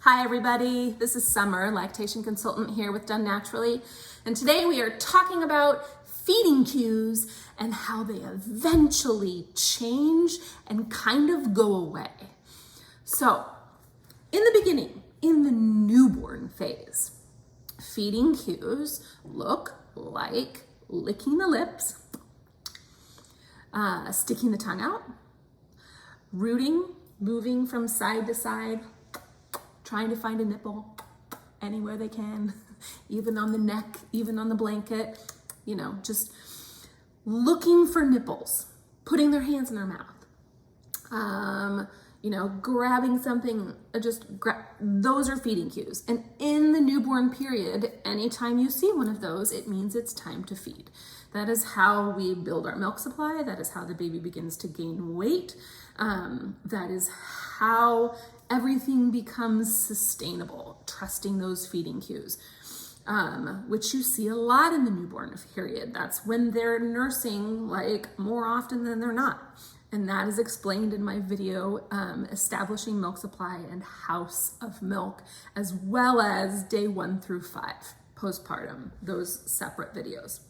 Hi everybody, this is Summer, lactation consultant here with Done Naturally, and today we are talking about feeding cues and how they eventually change and kind of go away. So, in the beginning, in the newborn phase, feeding cues look like licking the lips, sticking the tongue out, rooting, moving from side to side, trying to find a nipple anywhere they can, even on the neck, even on the blanket, just looking for nipples, putting their hands in their mouth, grabbing something, those are feeding cues. And in the newborn period, anytime you see one of those, it means it's time to feed. That is how we build our milk supply. That is how the baby begins to gain weight. That is how everything becomes sustainable, trusting those feeding cues, which you see a lot in the newborn period. That's when they're nursing more often than they're not. And that is explained in my video, Establishing Milk Supply and House of Milk, as well as day 1 through 5, postpartum, those separate videos.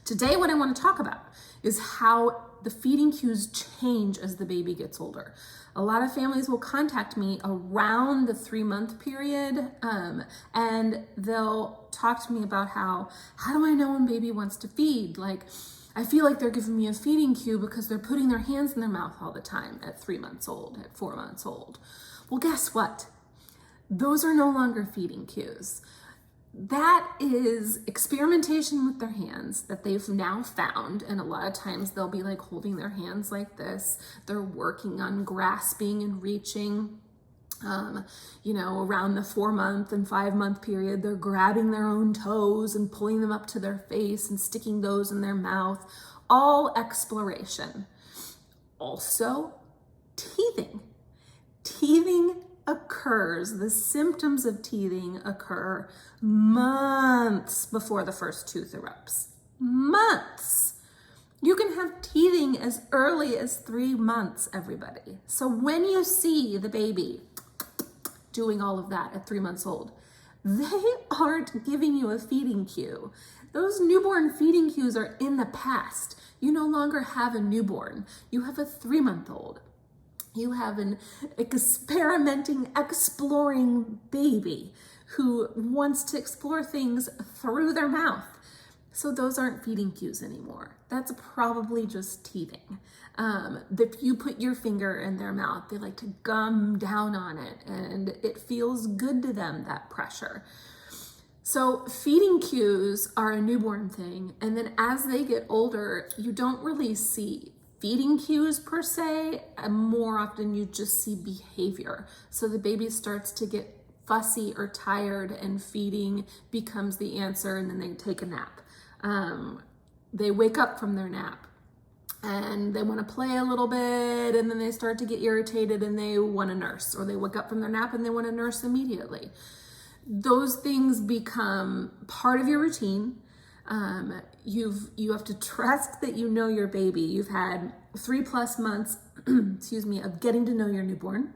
Today, what I want to talk about is how the feeding cues change as the baby gets older. A lot of families will contact me around the 3-month period, and they'll talk to me about how do I know when baby wants to feed? I feel like they're giving me a feeding cue because they're putting their hands in their mouth all the time at 3 months old, at 4 months old. Well, guess what? Those are no longer feeding cues. That is experimentation with their hands that they've now found, and a lot of times they'll be holding their hands like this. They're working on grasping and reaching. Around the 4-month and 5-month period, they're grabbing their own toes and pulling them up to their face and sticking those in their mouth. All exploration. Also, teething. Teething occurs, the symptoms of teething occur months before the first tooth erupts. Months. You can have teething as early as 3 months, everybody. So when you see the baby doing all of that at 3 months old, they aren't giving you a feeding cue. Those newborn feeding cues are in the past. You no longer have a newborn. You have a 3-month-old. You have an experimenting, exploring baby who wants to explore things through their mouth. So those aren't feeding cues anymore. That's probably just teething. If you put your finger in their mouth, they like to gum down on it, and it feels good to them, that pressure. So feeding cues are a newborn thing, and then as they get older, you don't really see feeding cues per se, and more often you just see behavior. So the baby starts to get fussy or tired, and feeding becomes the answer, and then they take a nap. They wake up from their nap and they want to play a little bit, and then they start to get irritated and they want to nurse, or they wake up from their nap and they want to nurse immediately. Those things become part of your routine. You have to trust that you know your baby. You've had 3+ months, of getting to know your newborn.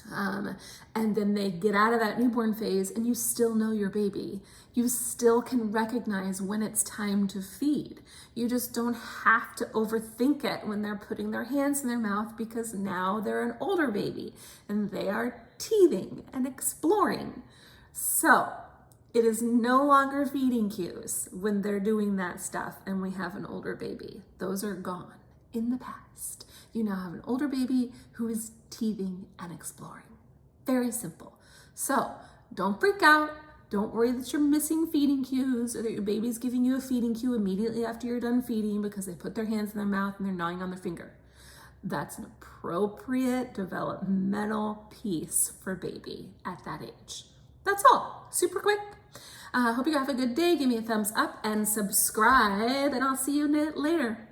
And then they get out of that newborn phase and you still know your baby. You still can recognize when it's time to feed. You just don't have to overthink it when they're putting their hands in their mouth, because now they're an older baby and they are teething and exploring. So it is no longer feeding cues when they're doing that stuff and we have an older baby. Those are gone in the past. You now have an older baby who is teething and exploring. Very simple. So don't freak out. Don't worry that you're missing feeding cues, or that your baby's giving you a feeding cue immediately after you're done feeding because they put their hands in their mouth and they're gnawing on their finger. That's an appropriate developmental piece for baby at that age. That's all. Super quick. Hope you have a good day. Give me a thumbs up and subscribe, and I'll see you later.